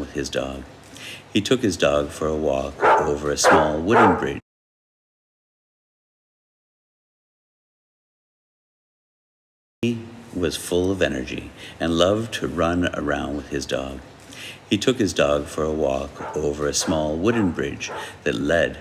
with his dog. He took his dog for a walk over a small wooden bridge. He was full of energy and loved to run around with his dog. He took his dog for a walk over a small wooden bridge that led